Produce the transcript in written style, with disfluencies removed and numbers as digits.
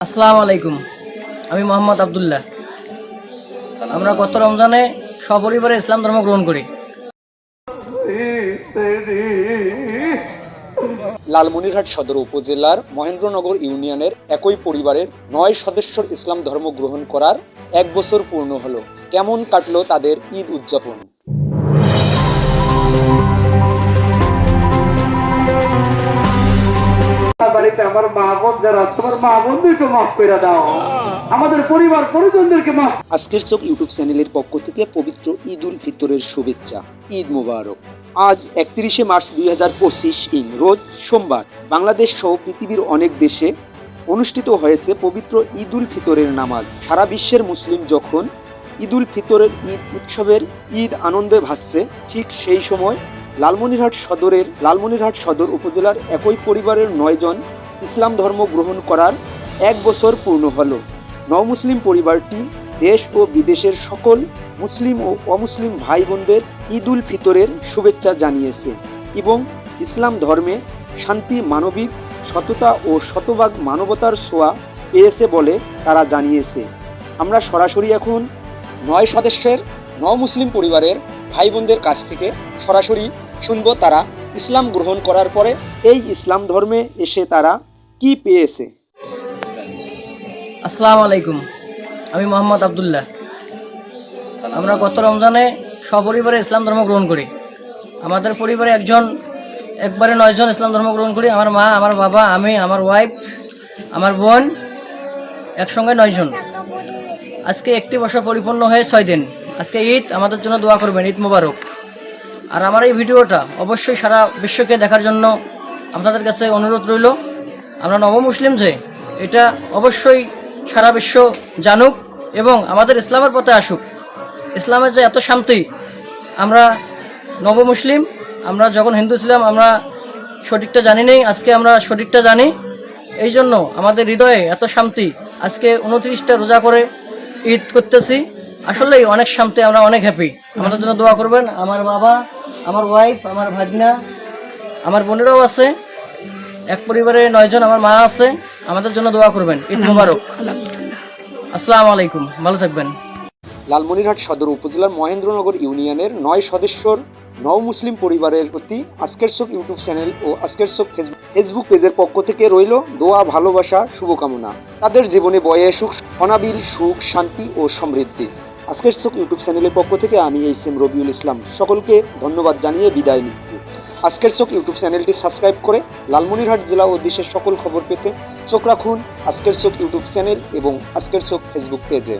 আসসালামু আলাইকুম। আমি মোহাম্মদ আবদুল্লাহ। আমরা গত রমজানে সপরিবারে ইসলাম ধর্ম গ্রহণ করি। লালমনিরহাট সদর উপজেলার মহেন্দ্রনগর ইউনিয়নের একই পরিবারের ৯ সদস্যর ইসলাম ধর্ম গ্রহণ করার ১ বছর পূর্ণ হলো। কেমন কাটলো তাদের ঈদ উদযাপন? বাড়িতে আমার মা বোন যারা তোমার মা বোনদেরকে মাফ করে দাও, আমাদের পরিবার পরিজনদেরকে মাফ। আজকের চোখ ইউটিউব চ্যানেলের পক্ষ থেকে পবিত্র ঈদ উল ফিতরের শুভেচ্ছা। ঈদ মোবারক। আজ ৩১শে মার্চ ২০২৫ রোজ সোমবার বাংলাদেশ সহ পৃথিবীর অনেক দেশে অনুষ্ঠিত হয়েছে পবিত্র ঈদ উল ফিতরের নামাজ। সারা বিশ্বের মুসলিম যখন ঈদ উল ফিতরের ঈদ উৎসবের ঈদ আনন্দে ভাসছে, ঠিক সেই সময় লালমনিরহাট সদর উপজেলার একই পরিবারের ৯ জন ইসলাম ধর্ম গ্রহণ করার ১ বছর পূর্ণ হলো। নওমুসলিম পরিবারটি দেশ ও বিদেশের সকল মুসলিম ও অমুসলিম ভাই বোনদের ঈদ উল ফিতরের শুভেচ্ছা জানিয়েছে এবং ইসলাম ধর্মে শান্তি, মানবিক সততা ও শতভাগ মানবতার ছোঁয়া পেয়েছে বলে তারা জানিয়েছে। আমরা সরাসরি এখন ৯ সদস্যের নওমুসলিম পরিবারের ভাই বোনদের কাছ থেকে সরাসরি শুনব তারা ইসলাম গ্রহণ করার পরে এই ইসলাম ধর্মে এসে তারা কি পেয়েছে। আসসালামু আলাইকুম। আমি মোহাম্মদ আবদুল্লাহ। আমরা গত রমজানে সপরিবারে ইসলাম ধর্ম গ্রহণ করি। আমাদের পরিবারে একবারে ৯ জন ইসলাম ধর্ম গ্রহণ করি। আমার মা, আমার বাবা, আমি, আমার ওয়াইফ, আমার বোন, একসঙ্গে ৯ জন। আজকে একটি বছর পরিপূর্ণ হয়ে ৬ দিন। আজকে ঈদ, আমাদের জন্য দোয়া করবেন। ঈদ মোবারক। আর আমার এই ভিডিওটা অবশ্যই সারা বিশ্বকে দেখার জন্য আপনাদের কাছে অনুরোধ রইল। আমরা নবমুসলিম যে এটা অবশ্যই সারা বিশ্ব জানুক এবং আমাদের ইসলামের পথে আসুক। ইসলামের যে এত শান্তি, আমরা নবমুসলিম, আমরা যখন হিন্দু ছিলাম আমরা সঠিকটা জানি নেই, আজকে আমরা সঠিকটা জানি। এই জন্য আমাদের হৃদয়ে এত শান্তি। আজকে ২৯টা রোজা করে ঈদ করতেছি। আসলেই অনেক শান্তি, আমরা অনেক হ্যাপি। আমাদের জন্য দোয়া করবেন। আমার বাবা, আমার ওয়াইফ, আমার ভাগনা, আমার বোনেরাও আছে। এক পরিবারে ৯ জন, আমার মা আছে। আমাদের জন্য দোয়া করবেন। ঈদ মোবারক। আসসালামু আলাইকুম। ভালো থাকবেন। লালমনিরহাট সদর উপজেলার মহেন্দ্রনগর ইউনিয়নের ৯ সদস্যর নওমুসলিম পরিবারের প্রতি আজকের চোখ ইউটিউব চ্যানেল ও আজকের চোখ ফেসবুক পেজের পক্ষ থেকে রইল দোয়া, ভালোবাসা, শুভকামনা। তাদের জীবনে বয়ে আসুক অনাবিল সুখ, শান্তি ও সমৃদ্ধি। আজকের চোখ ইউটিউব চ্যানেলের পক্ষ থেকে আমি এইচ.এম. রবিউল ইসলাম সকলকে ধন্যবাদ জানিয়ে বিদায় নিচ্ছি। আজকের চোখ ইউটিউব চ্যানেলটি সাবস্ক্রাইব করে লালমনিরহাট জেলা ও দেশের সকল খবর পেতে চোখ রাখুন আজকের চোখ ইউটিউব চ্যানেল এবং আজকের চোখ ফেসবুক পেজে।